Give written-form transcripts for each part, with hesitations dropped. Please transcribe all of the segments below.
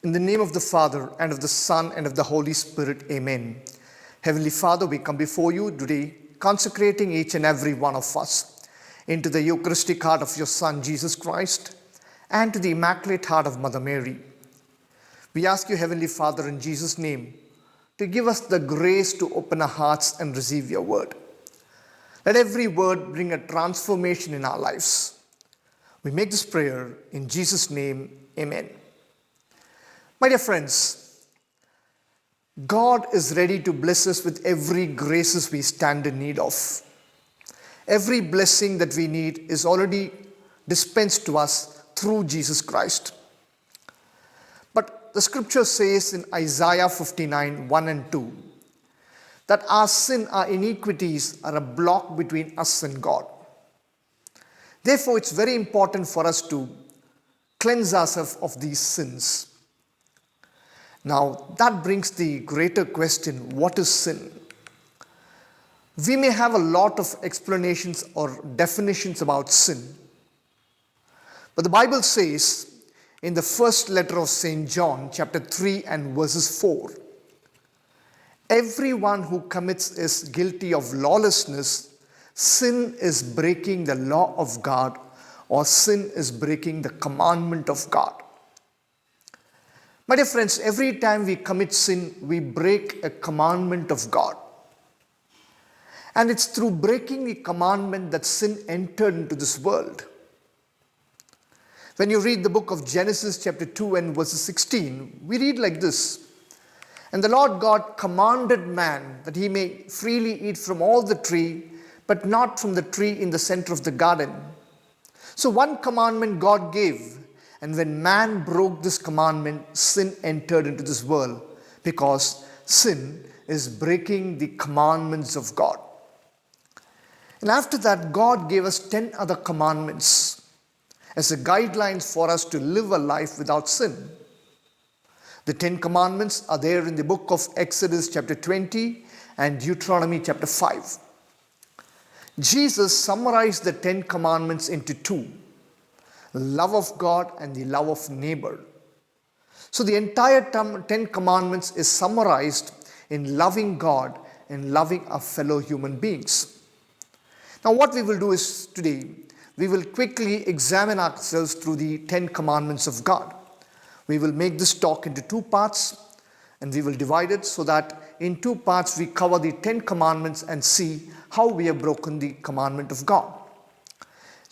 In the name of the Father, and of the Son, and of the Holy Spirit, amen. Heavenly Father, we come before you today, consecrating each and every one of us into the Eucharistic heart of your Son, Jesus Christ, and to the Immaculate Heart of Mother Mary. We ask you, Heavenly Father, in Jesus' name, to give us the grace to open our hearts and receive your word. Let every word bring a transformation in our lives. We make this prayer in Jesus' name, amen. My dear friends, God is ready to bless us with every graces we stand in need of. Every blessing that we need is already dispensed to us through Jesus Christ. But the scripture says in Isaiah 59, 1 and 2, that our sin, our iniquities are a block between us and God. Therefore, it's very important for us to cleanse ourselves of these sins. Now, that brings the greater question, what is sin? We may have a lot of explanations or definitions about sin. But the Bible says in the first letter of St. John, chapter 3 and verses 4, everyone who commits is guilty of lawlessness. Sin is breaking the law of God, or sin is breaking the commandment of God. My dear friends, every time we commit sin, we break a commandment of God. And it's through breaking the commandment that sin entered into this world. When you read the book of Genesis chapter 2 and verses 16, we read like this. And the Lord God commanded man that he may freely eat from all the tree, but not from the tree in the center of the garden. So one commandment God gave. And when man broke this commandment, sin entered into this world, because sin is breaking the commandments of God. And after that, God gave us 10 other commandments as a guidelines for us to live a life without sin. The 10 commandments are there in the book of Exodus chapter 20 and Deuteronomy chapter 5. Jesus summarized the 10 commandments into two: love of God and the love of neighbor. So the entire 10 commandments is summarized in loving God and loving our fellow human beings. Now what we will do is today, we will quickly examine ourselves through the 10 commandments of God. We will make this talk into two parts, and we will divide it so that in two parts we cover the 10 commandments and see how we have broken the commandment of God.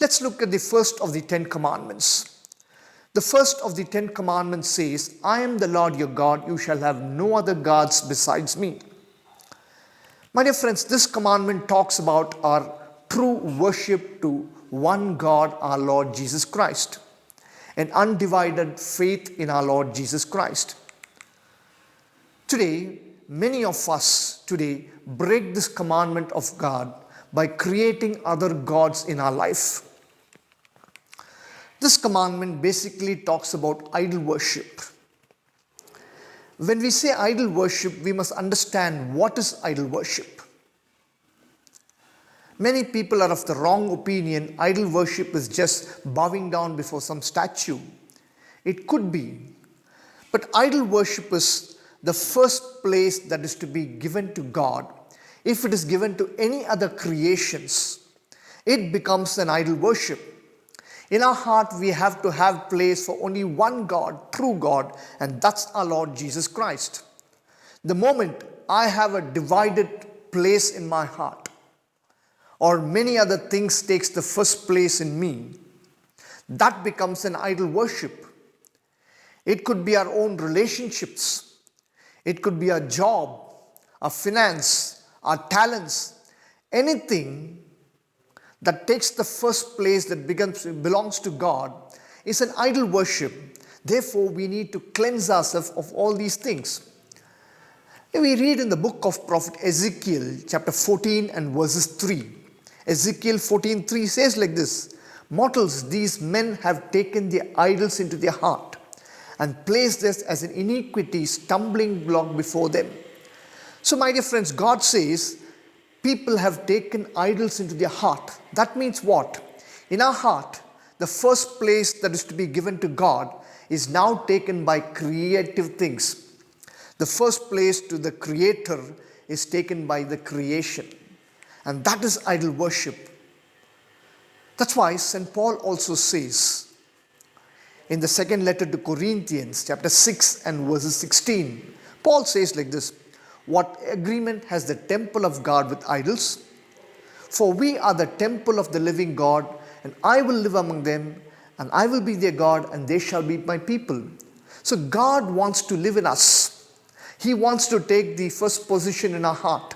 Let's look at the first of the 10 commandments. The first of the 10 commandments says, I am the Lord your God, you shall have no other gods besides me. My dear friends, this commandment talks about our true worship to one God, our Lord Jesus Christ, and undivided faith in our Lord Jesus Christ. Today, many of us today break this commandment of God by creating other gods in our life. This commandment basically talks about idol worship. When we say idol worship, we must understand what is idol worship. Many people are of the wrong opinion idol worship is just bowing down before some statue. It could be. But idol worship is the first place that is to be given to God. If it is given to any other creations, it becomes an idol worship. In our heart, we have to have place for only one God, true God, and that's our Lord Jesus Christ. The moment I have a divided place in my heart, or many other things takes the first place in me, that becomes an idol worship. It could be our own relationships. It could be our job, our finance, our talents, anything that takes the first place that belongs to God is an idol worship. Therefore, we need to cleanse ourselves of all these things. We read in the book of prophet Ezekiel, chapter 14 and verses 3. Ezekiel 14:3 says like this, mortals, these men have taken their idols into their heart and placed this as an iniquity, stumbling block before them. So my dear friends, God says, people have taken idols into their heart. That means what? In our heart, the first place that is to be given to God is now taken by creative things. The first place to the Creator is taken by the creation. And that is idol worship. That's why St. Paul also says in the second letter to Corinthians, chapter 6 and verses 16, Paul says like this, "What agreement has the temple of God with idols? For we are the temple of the living God, and I will live among them, and I will be their God, and they shall be my people." So God wants to live in us. He wants to take the first position in our heart.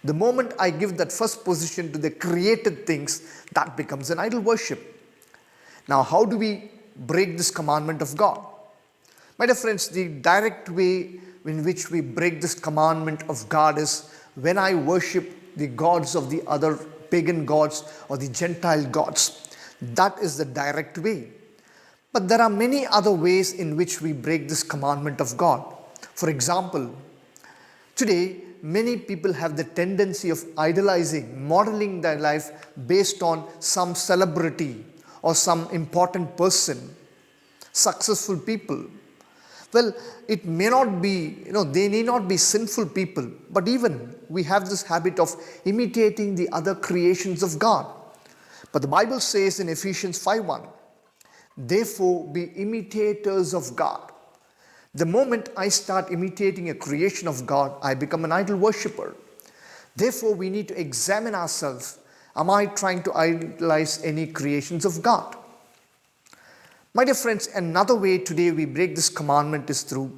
The moment I give that first position to the created things, that becomes an idol worship. Now, how do we break this commandment of God? My dear friends, the direct way in which we break this commandment of God is when I worship the gods of the other pagan gods or the Gentile gods. That is the direct way. But there are many other ways in which we break this commandment of God. For example, today many people have the tendency of idolizing, modeling their life based on some celebrity or some important person, successful people. Well, it may not be, they need not be sinful people, but even we have this habit of imitating the other creations of God. But the Bible says in Ephesians 5:1, "Therefore be imitators of God." The moment I start imitating a creation of God, I become an idol worshipper. Therefore, we need to examine ourselves. Am I trying to idolize any creations of God? My dear friends, another way today we break this commandment is through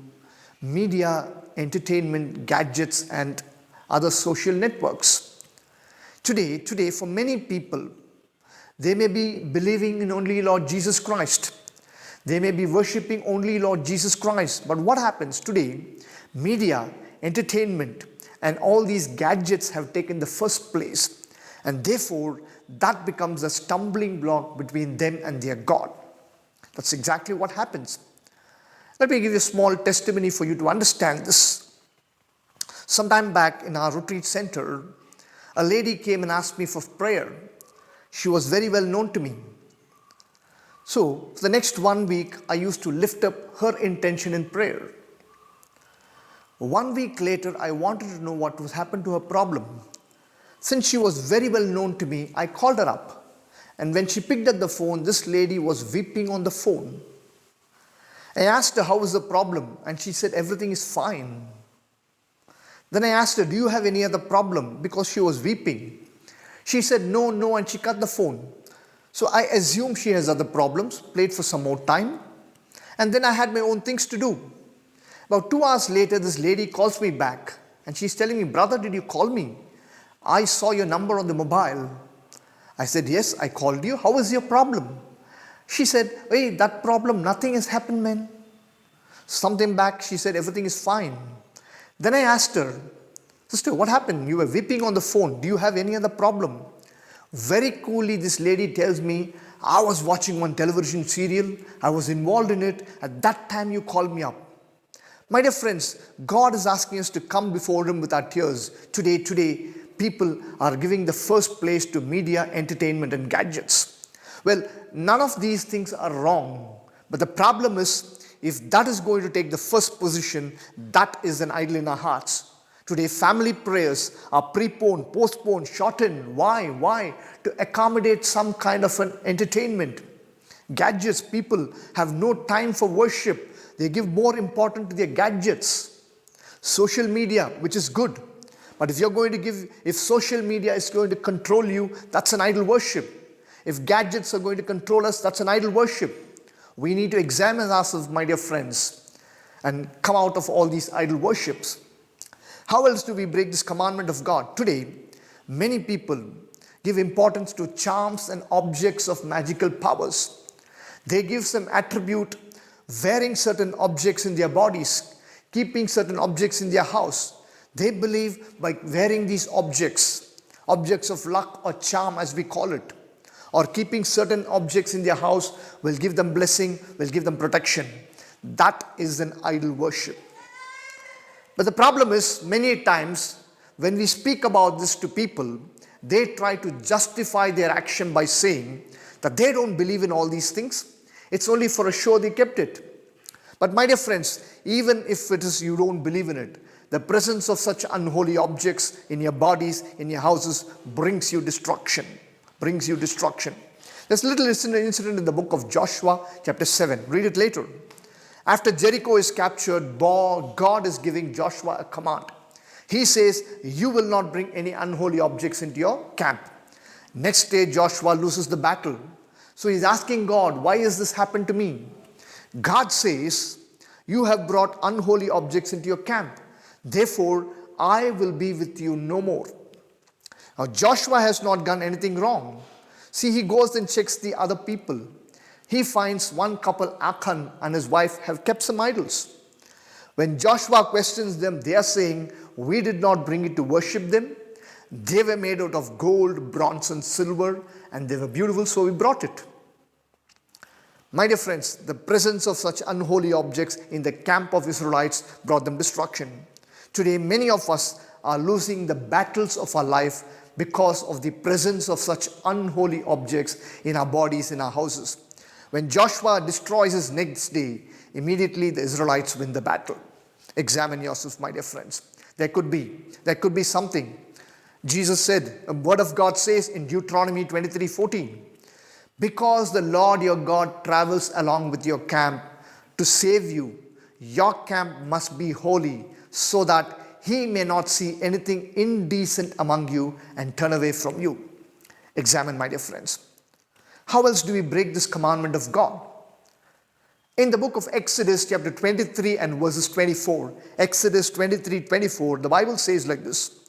media, entertainment, gadgets, and other social networks. Today, for many people, they may be believing in only Lord Jesus Christ. They may be worshipping only Lord Jesus Christ. But what happens today? Media, entertainment, and all these gadgets have taken the first place. And therefore, that becomes a stumbling block between them and their God. That's exactly what happens. Let me give you a small testimony for you to understand this. Sometime back in our retreat center, a lady came and asked me for prayer. She was very well known to me. So, for the next 1 week, I used to lift up her intention in prayer. 1 week later, I wanted to know what was happened to her problem. Since she was very well known to me, I called her up. And when she picked up the phone, this lady was weeping on the phone. I asked her, "How is the problem?" And she said, "Everything is fine." Then I asked her, "Do you have any other problem?" Because she was weeping. She said, no, and she cut the phone. So I assumed she has other problems, played for some more time. And then I had my own things to do. About 2 hours later, this lady calls me back. And she's telling me, "Brother, did you call me? I saw your number on the mobile." I said, "Yes, I called you. How is your problem?" She said, "Hey, that problem, nothing has happened, man." Sometime back, she said, "Everything is fine." Then I asked her, "Sister, what happened? You were weeping on the phone. Do you have any other problem?" Very coolly, this lady tells me, "I was watching one television serial. I was involved in it. At that time, you called me up." My dear friends, God is asking us to come before Him with our tears. Today, people are giving the first place to media, entertainment, and gadgets. Well, none of these things are wrong. But the problem is, if that is going to take the first position, that is an idol in our hearts. Today, family prayers are preponed, postponed, shortened. Why? To accommodate some kind of an entertainment. Gadgets, people have no time for worship. They give more importance to their gadgets. Social media, which is good. But if social media is going to control you, that's an idol worship. If gadgets are going to control us, that's an idol worship. We need to examine ourselves, my dear friends, and come out of all these idol worships. How else do we break this commandment of God? Today, many people give importance to charms and objects of magical powers. They give some attribute, wearing certain objects in their bodies, keeping certain objects in their house. They believe by wearing these objects of luck or charm as we call it, or keeping certain objects in their house will give them blessing, will give them protection. That is an idol worship. But the problem is, many times when we speak about this to people, they try to justify their action by saying that they don't believe in all these things. It's only for a show they kept it. But my dear friends, even if it is you don't believe in it, the presence of such unholy objects in your bodies, in your houses, brings you destruction. Brings you destruction. There's a little incident in the book of Joshua, chapter 7. Read it later. After Jericho is captured, God is giving Joshua a command. He says, you will not bring any unholy objects into your camp. Next day, Joshua loses the battle. So he's asking God, why has this happened to me? God says, you have brought unholy objects into your camp. Therefore, I will be with you no more. Now, Joshua has not done anything wrong. See, he goes and checks the other people. He finds one couple, Achan and his wife, have kept some idols. When Joshua questions them, they are saying, we did not bring it to worship them. They were made out of gold, bronze and silver, and they were beautiful, so we brought it. My dear friends, the presence of such unholy objects in the camp of Israelites brought them destruction. Today, many of us are losing the battles of our life because of the presence of such unholy objects in our bodies, in our houses. When Joshua destroys his next day, immediately the Israelites win the battle. Examine yourself, my dear friends. There could be something. Jesus said, a word of God says in Deuteronomy 23:14, because the Lord your God travels along with your camp to save you, your camp must be holy, so that he may not see anything indecent among you and turn away from you. Examine, my dear friends. How else do we break this commandment of God? In the book of Exodus chapter 23 and verses 24, Exodus 23:24, the Bible says like this,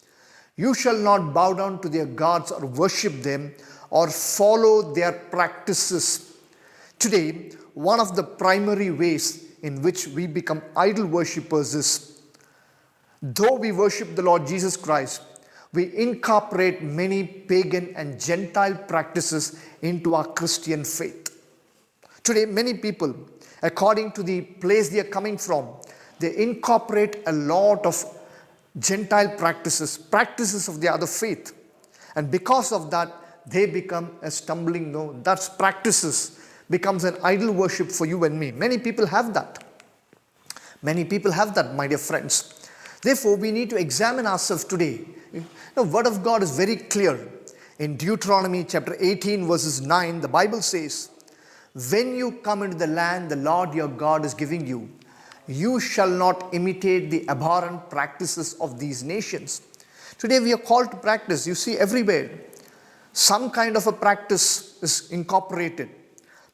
you shall not bow down to their gods or worship them or follow their practices. Today, one of the primary ways in which we become idol worshippers is, though we worship the Lord Jesus Christ, we incorporate many pagan and Gentile practices into our Christian faith. Today, many people, according to the place they are coming from, they incorporate a lot of Gentile practices of the other faith. And because of that, they become a stumbling block. That practices becomes an idol worship for you and me. Many people have that. Many people have that, my dear friends. Therefore, we need to examine ourselves today. The word of God is very clear. In Deuteronomy chapter 18 verses 9, the Bible says, when you come into the land the Lord your God is giving you, you shall not imitate the abhorrent practices of these nations. Today we are called to practice. You see everywhere, some kind of a practice is incorporated.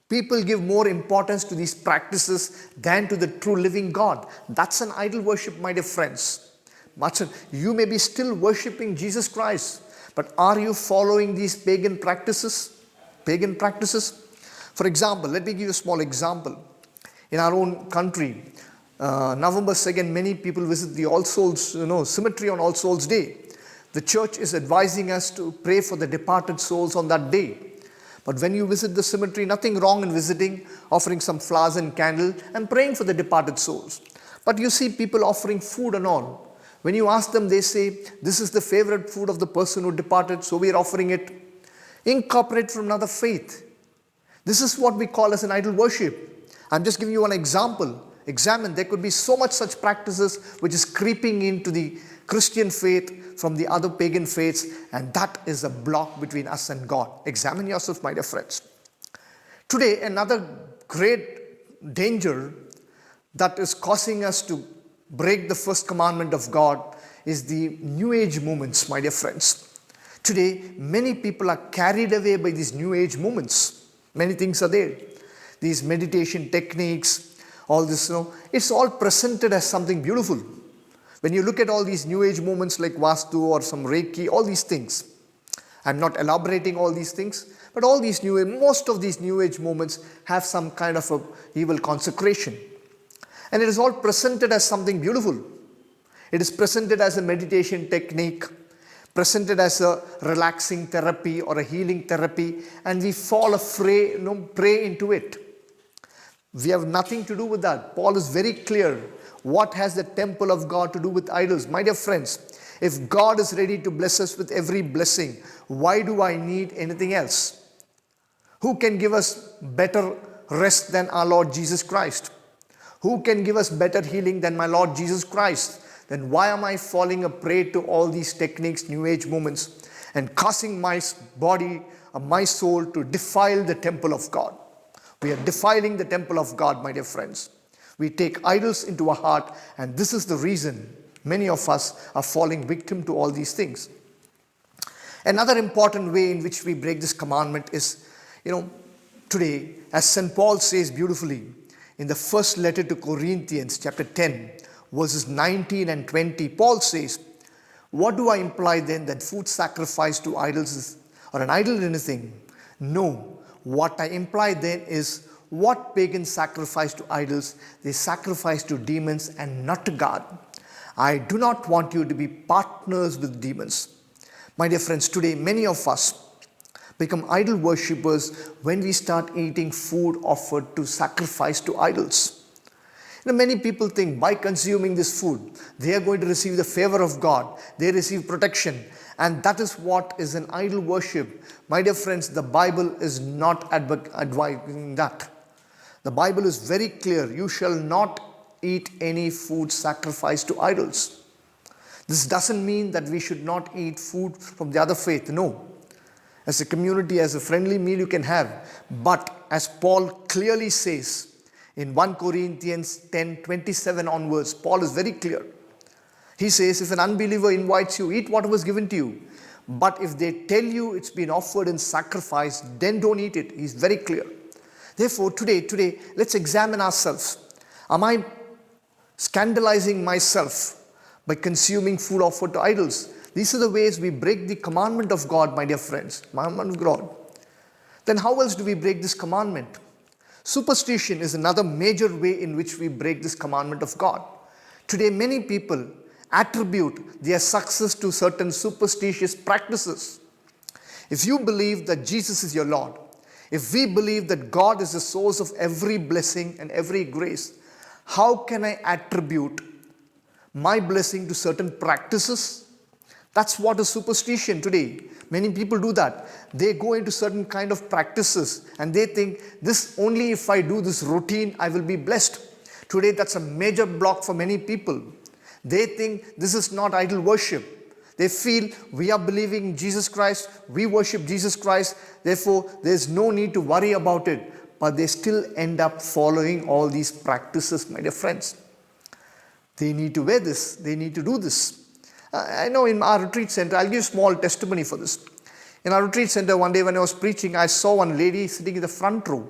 People give more importance to these practices than to the true living God. That's an idol worship, my dear friends. You may be still worshiping Jesus Christ, but are you following these pagan practices? Pagan practices? For example, let me give you a small example. In our own country, November 2nd, many people visit the All Souls, cemetery on All Souls Day. The church is advising us to pray for the departed souls on that day. But when you visit the cemetery, nothing wrong in visiting, offering some flowers and candle and praying for the departed souls. But you see people offering food and all. When you ask them, they say, this is the favorite food of the person who departed, so we are offering it. Incorporate from another faith. This is what we call as an idol worship. I'm just giving you one example. Examine, there could be so much such practices which is creeping into the Christian faith from the other pagan faiths, and that is a block between us and God. Examine yourself, my dear friends. Today, another great danger that is causing us to break the first commandment of God is the New Age movements, my dear friends. Today, many people are carried away by these New Age movements. Many things are there. These meditation techniques, all this, it's all presented as something beautiful. When you look at all these New Age movements like Vastu or some Reiki, all these things, I'm not elaborating all these things, but most of these New Age movements have some kind of a evil consecration. And it is all presented as something beautiful. It is presented as a meditation technique, presented as a relaxing therapy or a healing therapy, and we fall prey into it. We have nothing to do with that. Paul is very clear. What has the temple of God to do with idols? My dear friends, if God is ready to bless us with every blessing, why do I need anything else? Who can give us better rest than our Lord Jesus Christ? Who can give us better healing than my Lord Jesus Christ? Then why am I falling a prey to all these techniques, New Age movements, and causing my body, my soul to defile the temple of God? We are defiling the temple of God, my dear friends. We take idols into our heart, and this is the reason many of us are falling victim to all these things. Another important way in which we break this commandment is, today, as St. Paul says beautifully in the first letter to Corinthians, chapter 10, verses 19 and 20, Paul says, what do I imply then, that food sacrificed to idols is, or an idol is anything? No. What I imply then is, what pagans sacrifice to idols, they sacrifice to demons and not to God. I do not want you to be partners with demons. My dear friends, today many of us become idol worshippers when we start eating food offered to sacrifice to idols. Many people think by consuming this food, they are going to receive the favor of God. They receive protection. And that is what is an idol worship. My dear friends, the Bible is not advising that. The Bible is very clear. You shall not eat any food sacrificed to idols. This doesn't mean that we should not eat food from the other faith. No. As a community, as a friendly meal you can have. But as Paul clearly says in 1 Corinthians 10:27 onwards, Paul is very clear. He says, if an unbeliever invites you, eat what was given to you. But if they tell you it's been offered in sacrifice, then don't eat it. He's very clear. Therefore, today, let's examine ourselves. Am I scandalizing myself by consuming food offered to idols? These are the ways we break the commandment of God, my dear friends. Commandment of God. Then how else do we break this commandment? Superstition is another major way in which we break this commandment of God. Today, many people attribute their success to certain superstitious practices. If you believe that Jesus is your Lord, if we believe that God is the source of every blessing and every grace, how can I attribute my blessing to certain practices? That's what is superstition today. Many people do that. They go into certain kind of practices and they think this only if I do this routine, I will be blessed. Today, that's a major block for many people. They think this is not idol worship. They feel we are believing in Jesus Christ, we worship Jesus Christ, therefore there's no need to worry about it. But they still end up following all these practices, my dear friends. They need to wear this, they need to do this. I know in our retreat center, I'll give small testimony for this. In our retreat center, one day when I was preaching, I saw one lady sitting in the front row.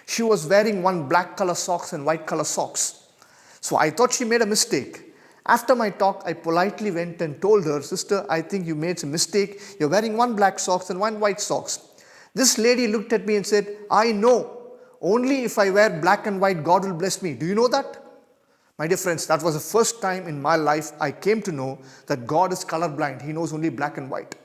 She was wearing one black color socks and white color socks. So I thought she made a mistake. After my talk, I politely went and told her, sister, I think you made some mistake. You're wearing one black socks and one white socks. This lady looked at me and said, I know. Only if I wear black and white, God will bless me. Do you know that? My dear friends, that was the first time in my life I came to know that God is colorblind. He knows only black and white.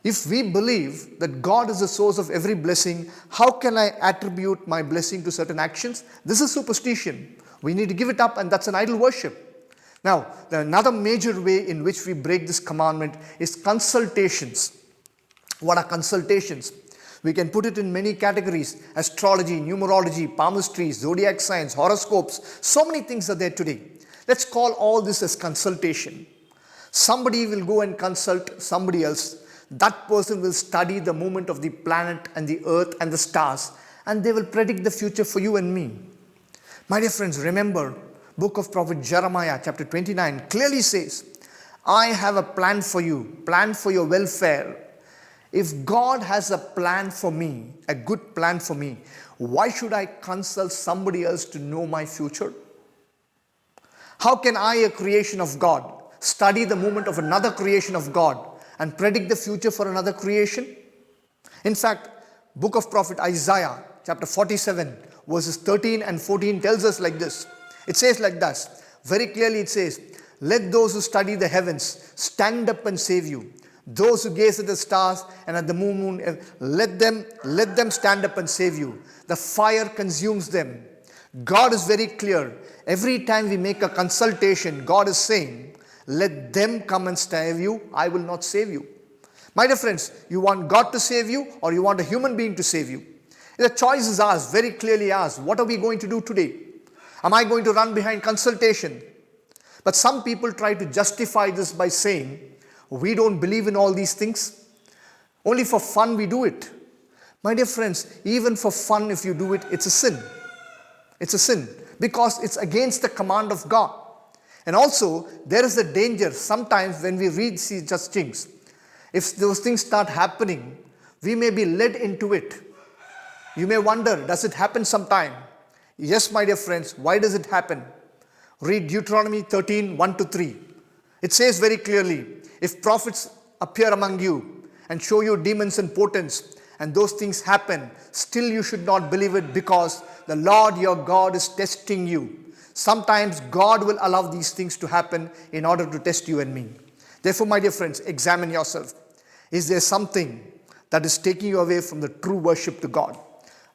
If we believe that God is the source of every blessing, how can I attribute my blessing to certain actions? This is superstition. We need to give it up, and that's an idol worship. Now, another major way in which we break this commandment is consultations. What are consultations? We can put it in many categories: astrology, numerology, palmistry, zodiac signs, horoscopes. So many things are there today. Let's call all this as consultation. Somebody will go and consult somebody else. That person will study the movement of the planet and the earth and the stars, and they will predict the future for you and me. My dear friends, remember, book of prophet Jeremiah, chapter 29, clearly says, I have a plan for you, plan for your welfare. If God has a plan for me, a good plan for me, why should I consult somebody else to know my future? How can I, a creation of God, study the movement of another creation of God and predict the future for another creation? In fact, book of prophet Isaiah, chapter 47, verses 13 and 14 tells us like this. It says like this. Very clearly it says, let those who study the heavens stand up and save you. Those who gaze at the stars and at the moon, let them stand up and save you. The fire consumes them. God is very clear. Every time we make a consultation, God is saying, let them come and save you. I will not save you. My dear friends, you want God to save you or you want a human being to save you? The choice is ours, very clearly ours. What are we going to do today? Am I going to run behind consultation? But some people try to justify this by saying, we don't believe in all these things. Only for fun we do it. My dear friends, even for fun if you do it, it's a sin. It's a sin because it's against the command of God. And also, there is a danger sometimes when we read such things. If those things start happening, we may be led into it. You may wonder, does it happen sometime? Yes, my dear friends, why does it happen? Read Deuteronomy 13, 1-3. It says very clearly, if prophets appear among you and show you demons and portents, and those things happen, still you should not believe it because the Lord your God is testing you. Sometimes God will allow these things to happen in order to test you and me. Therefore, my dear friends, examine yourself. Is there something that is taking you away from the true worship to God?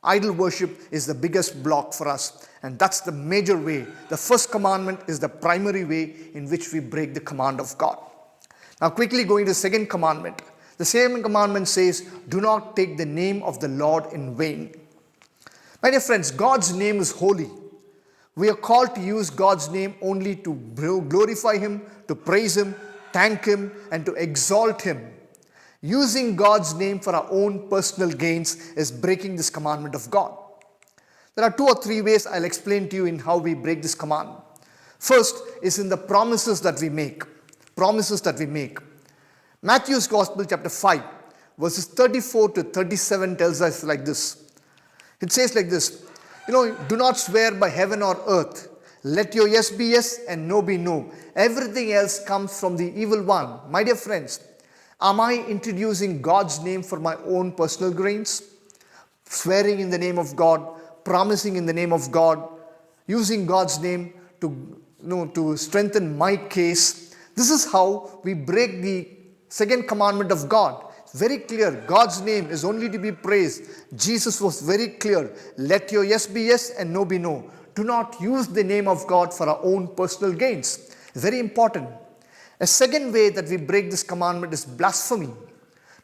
Idol worship is the biggest block for us, and that's the major way. The first commandment is the primary way in which we break the command of God. Now, quickly going to the second commandment. The same commandment says, do not take the name of the Lord in vain. My dear friends, God's name is holy. We are called to use God's name only to glorify Him, to praise Him, thank Him, and to exalt Him. Using God's name for our own personal gains is breaking this commandment of God. There are 2 or 3 ways I'll explain to you in how we break this command. First is in the promises that we make. Promises that we make. Matthew's Gospel chapter 5 verses 34-37 tells us like this. It says like this, do not swear by heaven or earth. Let your yes be yes and no be no. Everything else comes from the evil one. My dear friends, am I introducing God's name for my own personal gains? Swearing in the name of God, promising in the name of God, using God's name to strengthen my case. This is how we break the second commandment of God. It's very clear. God's name is only to be praised. Jesus was very clear. Let your yes be yes and no be no. Do not use the name of God for our own personal gains. It's very important. A second way that we break this commandment is blasphemy.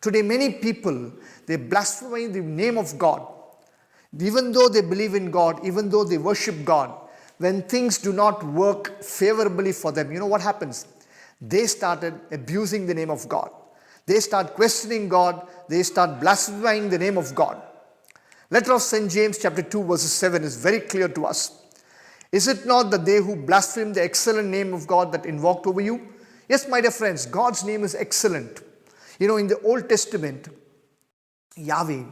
Today many people, they blaspheme the name of God. Even though they believe in God, even though they worship God, when things do not work favorably for them, you know what happens? They started abusing the name of God. They start questioning God. They start blaspheming the name of God. Letter of St. James chapter 2 verses 7 is very clear to us. Is it not that they who blaspheme the excellent name of God that invoked over you? Yes, my dear friends, God's name is excellent. In the Old Testament, Yahweh,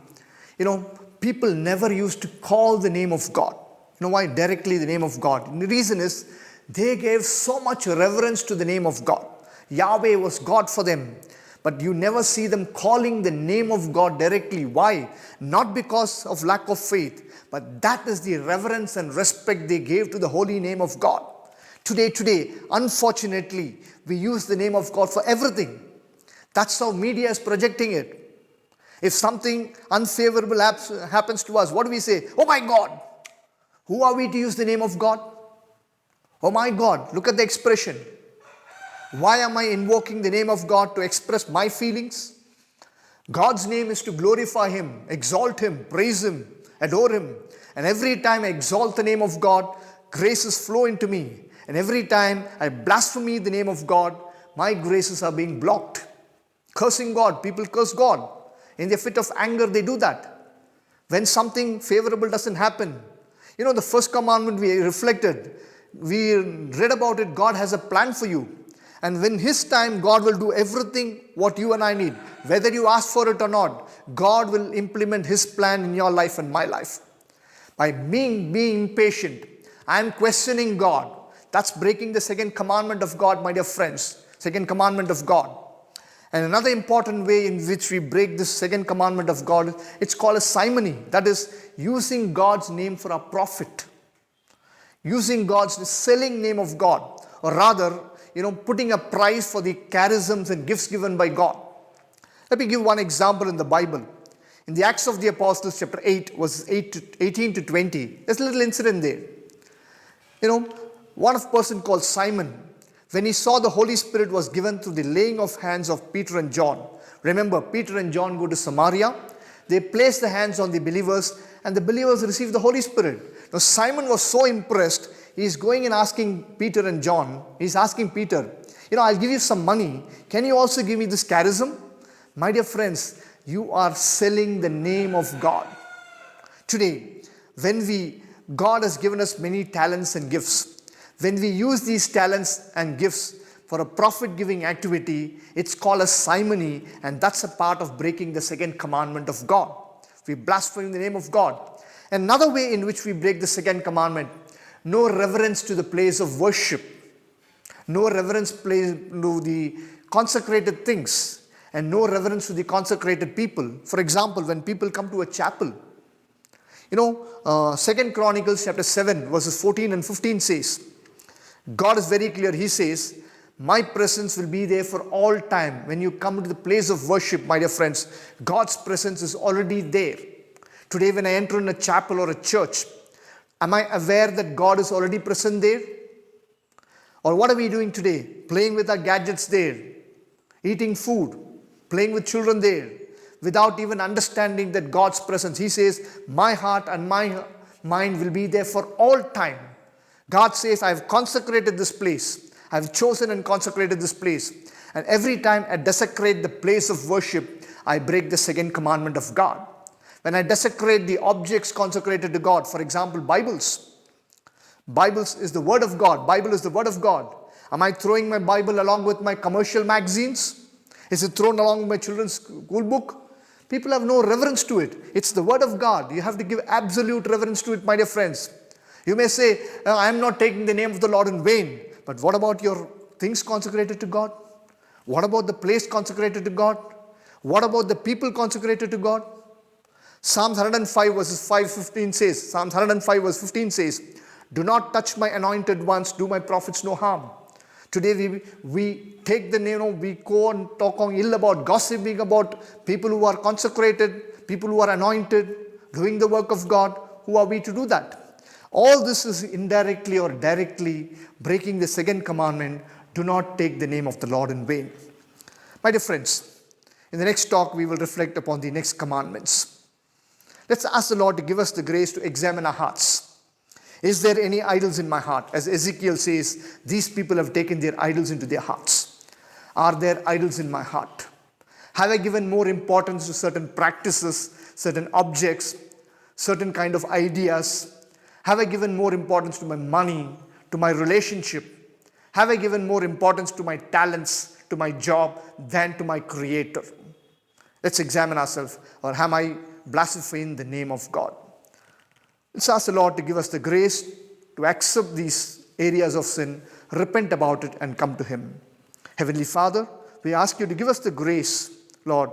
people never used to call the name of God. You know why? Directly the name of God. And the reason is they gave so much reverence to the name of God. Yahweh was God for them. But you never see them calling the name of God directly. Why? Not because of lack of faith, but that is the reverence and respect they gave to the holy name of God. Today, unfortunately, we use the name of God for everything. That's how media is projecting it. If something unfavorable happens to us, what do we say? Oh my God! Who are we to use the name of God? Oh my God, look at the expression. Why am I invoking the name of God? To express my feelings? God's name is to glorify Him, exalt Him, praise Him, adore Him. And every time I exalt the name of God, graces flow into me. And every time I blaspheme the name of God, my graces are being blocked. Cursing God, people curse God. In their fit of anger, they do that. When something favorable doesn't happen, the first commandment we reflected, we read about it, God has a plan for you. And when His time, God will do everything what you and I need. Whether you ask for it or not, God will implement His plan in your life and my life. By being impatient, I am questioning God. That's breaking the second commandment of God, my dear friends. Second commandment of God. And another important way in which we break this second commandment of God, it's called a simony. That is using God's name for a profit. Using God's selling name of God. Or rather, putting a price for the charisms and gifts given by God. Let me give one example in the Bible. In the Acts of the Apostles, chapter 8, verses 18-20, there's a little incident there. One person called Simon, when he saw the Holy Spirit was given through the laying of hands of Peter and John. Remember, Peter and John go to Samaria. They place the hands on the believers, and the believers receive the Holy Spirit. Now Simon was so impressed, he's going and asking Peter and John, he's asking Peter, I'll give you some money. Can you also give me this charism? My dear friends, you are selling the name of God. Today, God has given us many talents and gifts. When we use these talents and gifts for a profit-giving activity, it's called as simony, and that's a part of breaking the second commandment of God. We blaspheme the name of God. Another way in which we break the second commandment, no reverence to the place of worship, no reverence to the consecrated things, and no reverence to the consecrated people. For example, when people come to a chapel, 2 Chronicles chapter 7 verses 14 and 15 says, God is very clear. He says, my presence will be there for all time. When you come to the place of worship, my dear friends, God's presence is already there. Today when I enter in a chapel or a church, am I aware that God is already present there? Or what are we doing today? Playing with our gadgets there, eating food, playing with children there, without even understanding that God's presence. He says, my heart and my mind will be there for all time. God says, I have consecrated this place. I have chosen and consecrated this place. And every time I desecrate the place of worship, I break the second commandment of God. When I desecrate the objects consecrated to God, for example, Bibles is the word of God. Bible is the word of God. Am I throwing my Bible along with my commercial magazines? Is it thrown along with my children's school book? People have no reverence to it. It's the word of God. You have to give absolute reverence to it, my dear friends. You may say, I am not taking the name of the Lord in vain. But what about your things consecrated to God? What about the place consecrated to God? What about the people consecrated to God? Psalms 105 verses 5-15 says, Psalms 105 verse 15 says, do not touch my anointed ones, do my prophets no harm. Today we take the name, we go and talk ill about, gossiping about people who are consecrated, people who are anointed, doing the work of God. Who are we to do that? All this is indirectly or directly breaking the second commandment, do not take the name of the Lord in vain. My dear friends, in the next talk we will reflect upon the next commandments. Let's ask the Lord to give us the grace to examine our hearts. Is there any idols in my heart? As Ezekiel says, these people have taken their idols into their hearts. Are there idols in my heart? Have I given more importance to certain practices, certain objects, certain kind of ideas? Have I given more importance to my money, to my relationship? Have I given more importance to my talents, to my job, than to my Creator? Let's examine ourselves. Or am I blaspheming the name of God? Let's ask the Lord to give us the grace to accept these areas of sin, repent about it, and come to Him. Heavenly Father, we ask you to give us the grace, Lord,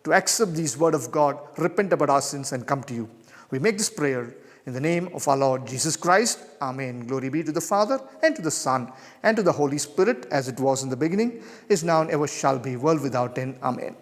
to accept these word of God, repent about our sins, and come to you. We make this prayer in the name of our Lord Jesus Christ. Amen. Glory be to the Father, and to the Son, and to the Holy Spirit, as it was in the beginning, is now, and ever shall be, world without end. Amen.